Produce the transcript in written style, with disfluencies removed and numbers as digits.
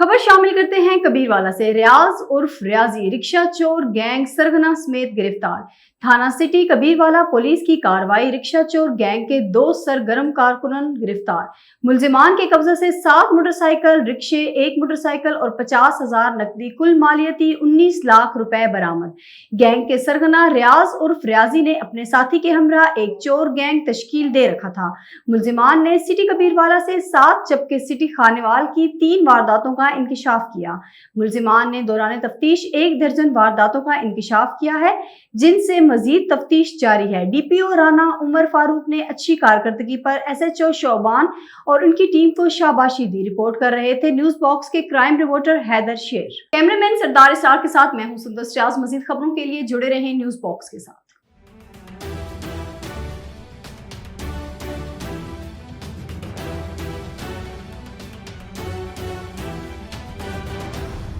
खबर शामिल करते हैं कबीरवाला से। रियाज उर्फ रियाजी रिक्शा चोर गैंग सरगना समेत गिरफ्तार। थाना सिटी कबीरवाला पुलिस की कार्रवाई। रिक्शा चोर गैंग के 2 सरगर्म कारकुनन गिरफ्तार। मुलजिमान के कब्जे से 7 मोटरसाइकिल, रिक्शे, 1 मोटरसाइकिल और 50,000 नकदी, कुल मालियती 19 लाख रुपए बरामद। गैंग के सरगना रियाज उर्फ रियाजी ने अपने साथी के हमरा एक चोर गैंग तश्कील दे रखा था। मुलजिमान ने सिटी कबीरवाला से 7 जबकि सिटी खानेवाल की 3 वारदातों का इंकिशाफ किया। मुलजिमान ने दौरान तफ्तीश 1 दर्जन वारदातों का इंकिशाफ किया है, जिनसे मजीद तफ्तीश जारी है। डीपीओ राना उमर फारूक ने अच्छी कारकर्दगी पर एसएचओ शोबान और उनकी टीम को शाबाशी दी। रिपोर्ट कर रहे थे न्यूज बॉक्स के क्राइम रिपोर्टर हैदर शेर। कैमरामैन सरदार इस्रार के साथ मैं हूं सुंदर। मजीद खबरों के लिए जुड़े रहें न्यूज बॉक्स के साथ।